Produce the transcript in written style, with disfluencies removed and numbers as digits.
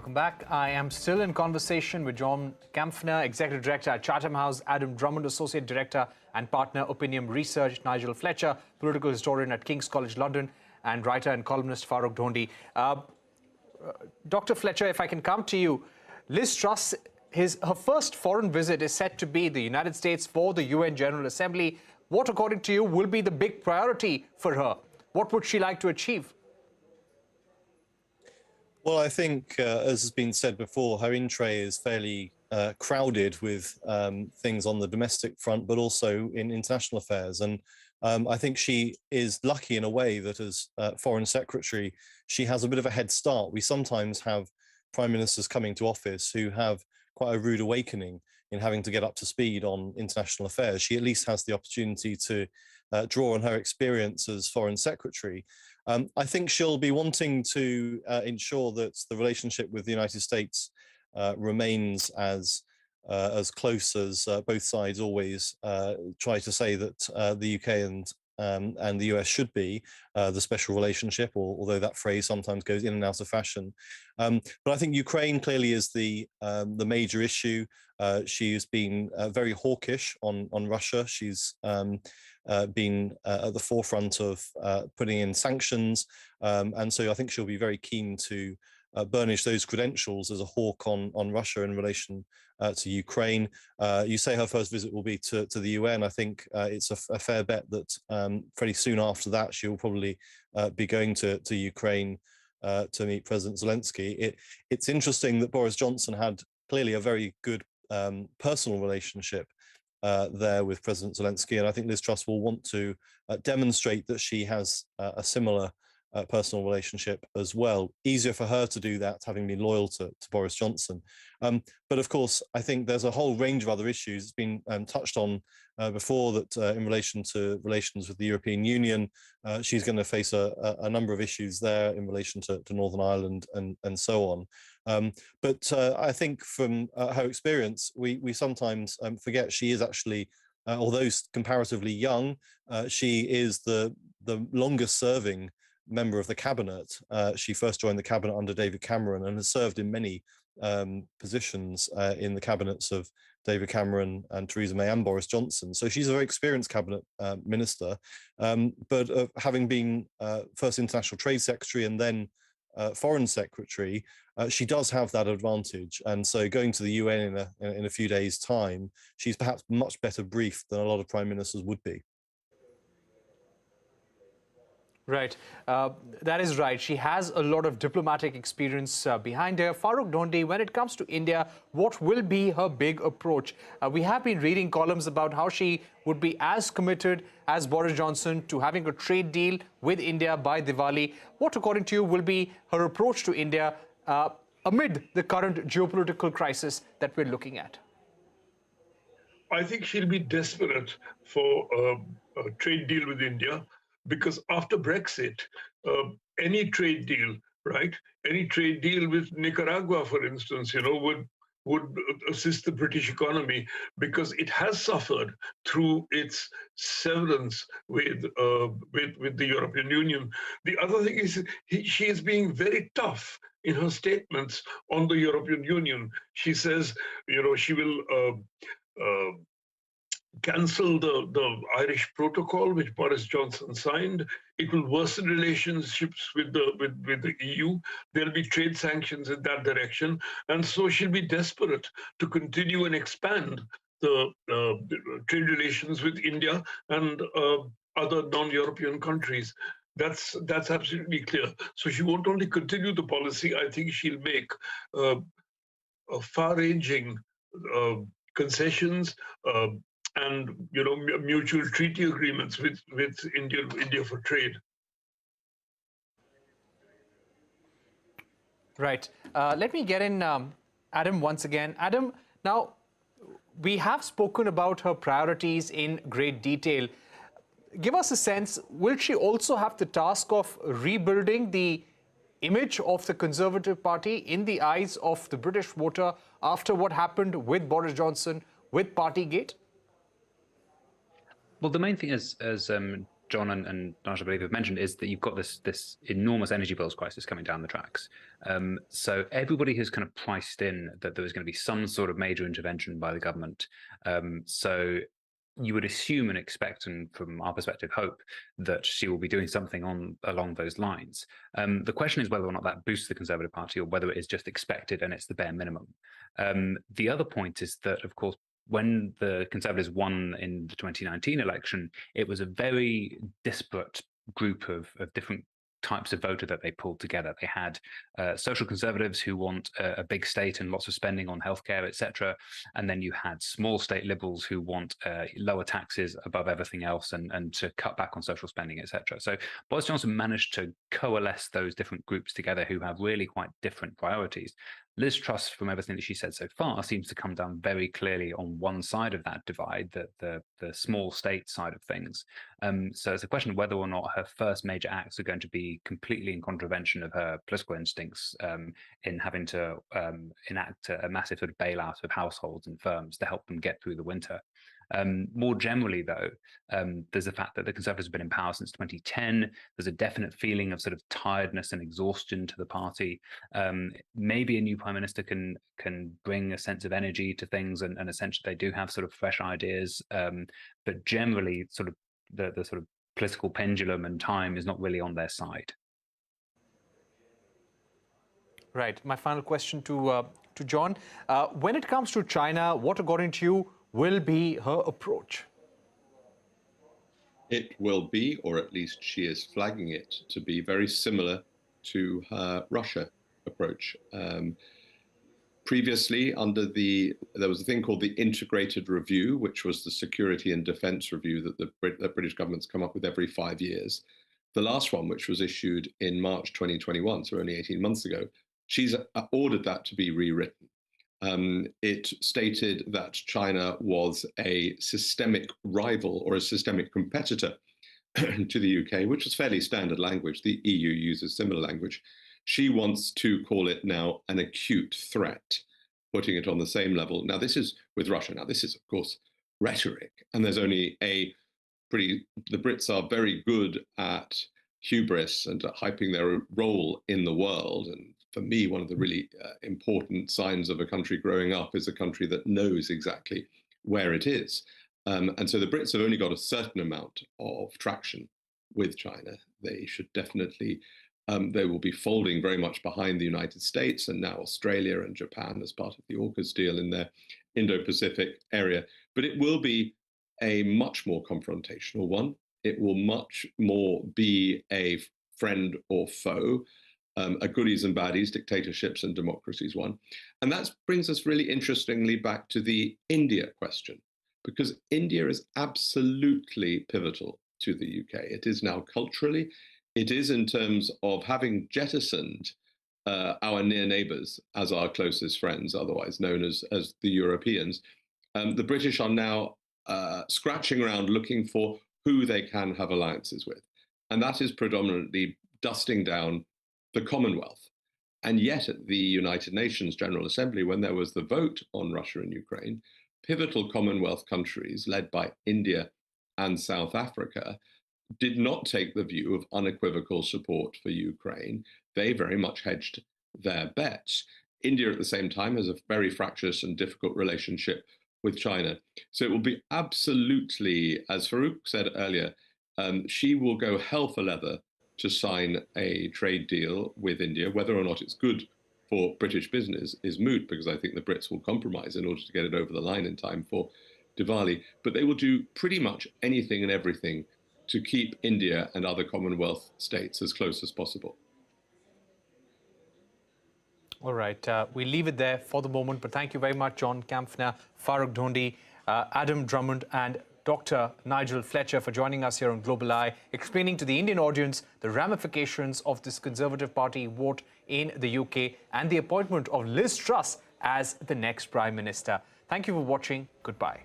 Welcome back. I am still in conversation with John Kampfner, Executive Director at Chatham House, Adam Drummond, Associate Director and Partner, Opinion Research, Nigel Fletcher, Political Historian at King's College London, and writer and columnist Farrukh Dhondy. Dr. Fletcher, if I can come to you, Liz Truss, her first foreign visit is set to be the United States for the UN General Assembly. What, according to you, will be the big priority for her? What would she like to achieve? Well, I think, as has been said before, her in-tray is fairly crowded with things on the domestic front, but also in international affairs. And I think she is lucky in a way that as Foreign Secretary, she has a bit of a head start. We sometimes have prime ministers coming to office who have quite a rude awakening in having to get up to speed on international affairs. She at least has the opportunity to draw on her experience as Foreign Secretary. I think she'll be wanting to ensure that the relationship with the United States remains as close as both sides always try to say that the UK and the US should be the special relationship, although that phrase sometimes goes in and out of fashion. But I think Ukraine clearly is the major issue. She's been very hawkish on Russia. She's been at the forefront of putting in sanctions. And so I think she'll be very keen to burnish those credentials as a hawk on Russia in relation to Ukraine. You say her first visit will be to the UN. I think it's a fair bet that pretty soon after that, she will probably be going to Ukraine to meet President Zelensky. It's interesting that Boris Johnson had clearly a very good personal relationship there with President Zelensky, and I think Liz Truss will want to demonstrate that she has a similar personal relationship as well. Easier for her to do that, having been loyal to Boris Johnson. But of course, I think there's a whole range of other issues. It's been touched on before that in relation to relations with the European Union, she's going to face a number of issues there in relation to Northern Ireland and so on. But I think from her experience, we sometimes forget she is actually, although comparatively young, she is the longest serving member of the cabinet. She first joined the cabinet under David Cameron and has served in many positions in the cabinets of David Cameron and Theresa May and Boris Johnson. So she's a very experienced cabinet minister, but having been first International Trade Secretary and then Foreign Secretary, she does have that advantage. And so going to the UN in a few days' time, she's perhaps much better briefed than a lot of prime ministers would be. Right. That is right. She has a lot of diplomatic experience behind her. Farrukh Dhondy, when it comes to India, what will be her big approach? We have been reading columns about how she would be as committed as Boris Johnson to having a trade deal with India by Diwali. What, according to you, will be her approach to India amid the current geopolitical crisis that we're looking at? I think she'll be desperate for a trade deal with India, because after Brexit, any trade deal, right? Any trade deal with Nicaragua, for instance, would assist the British economy, because it has suffered through its severance with the European Union. The other thing is she is being very tough in her statements on the European Union. She says, she will cancel the Irish Protocol, which Boris Johnson signed. It will worsen relationships with the EU. There'll be trade sanctions in that direction. And so she'll be desperate to continue and expand the trade relations with India and other non-European countries. That's absolutely clear. So she won't only continue the policy, I think she'll make far-ranging concessions, and mutual treaty agreements with India for trade. Right. Let me get in Adam once again. Adam, now we have spoken about her priorities in great detail. Give us a sense, will she also have the task of rebuilding the image of the Conservative Party in the eyes of the British voter after what happened with Boris Johnson, with Partygate? Well, the main thing is, John and Nigel, I believe, have mentioned, is that you've got this enormous energy bills crisis coming down the tracks. So everybody has kind of priced in that there was going to be some sort of major intervention by the government. So you would assume and expect, and from our perspective, hope that she will be doing something along those lines. The question is whether or not that boosts the Conservative Party, or whether it is just expected and it's the bare minimum. The other point is that, of course, when the Conservatives won in the 2019 election, it was a very disparate group of different types of voter that they pulled together. They had social conservatives who want a big state and lots of spending on healthcare, etc. And then you had small state liberals who want lower taxes above everything else and to cut back on social spending, etc. So Boris Johnson managed to coalesce those different groups together who have really quite different priorities. Liz Truss, from everything that she said so far, seems to come down very clearly on one side of that divide, the small state side of things. So it's a question of whether or not her first major acts are going to be completely in contravention of her political instincts, in having to enact a massive sort of bailout of households and firms to help them get through the winter. More generally, though, there's the fact that the Conservatives have been in power since 2010. There's a definite feeling of sort of tiredness and exhaustion to the party. Maybe a new prime minister can bring a sense of energy to things, and essentially they do have sort of fresh ideas. But generally, sort of the sort of political pendulum and time is not really on their side. Right. My final question to John. When it comes to China, what, according to you, will be her approach? It will be, or at least she is flagging it to be, very similar to her Russia approach. Previously, there was a thing called the Integrated Review, which was the security and defense review that the British government's come up with every 5 years. The last one, which was issued in March 2021, so only 18 months ago, she's ordered that to be rewritten. It stated that China was a systemic rival or a systemic competitor to the UK, which is fairly standard language. The EU uses similar language. She wants to call it now an acute threat, putting it on the same level. Now, this is with Russia. Now, this is, of course, rhetoric. And there's only the Brits are very good at hubris and at hyping their role in the world. And for me, one of the really important signs of a country growing up is a country that knows exactly where it is. And so the Brits have only got a certain amount of traction with China. They should definitely, they will be folding very much behind the United States and now Australia and Japan as part of the AUKUS deal in their Indo-Pacific area. But it will be a much more confrontational one. It will much more be a friend or foe, a goodies and baddies, dictatorships and democracies one. And that brings us really interestingly back to the India question, because India is absolutely pivotal to the UK. It is now culturally, it is in terms of having jettisoned our near neighbours as our closest friends, otherwise known as the Europeans. The British are now scratching around looking for who they can have alliances with. And that is predominantly dusting down the Commonwealth. And yet at the United Nations General Assembly, when there was the vote on Russia and Ukraine, pivotal Commonwealth countries led by India and South Africa did not take the view of unequivocal support for Ukraine. They very much hedged their bets. India at the same time has a very fractious and difficult relationship with China. So it will be absolutely, as Farouk said earlier, she will go hell for leather to sign a trade deal with India. Whether or not it's good for British business is moot, because I think the Brits will compromise in order to get it over the line in time for Diwali. But they will do pretty much anything and everything to keep India and other Commonwealth states as close as possible. All right, we leave it there for the moment, but thank you very much, John Kampfner, Farrukh Dhondy, Adam Drummond, and Dr. Nigel Fletcher for joining us here on Global Eye, explaining to the Indian audience the ramifications of this Conservative Party vote in the UK and the appointment of Liz Truss as the next Prime Minister. Thank you for watching. Goodbye.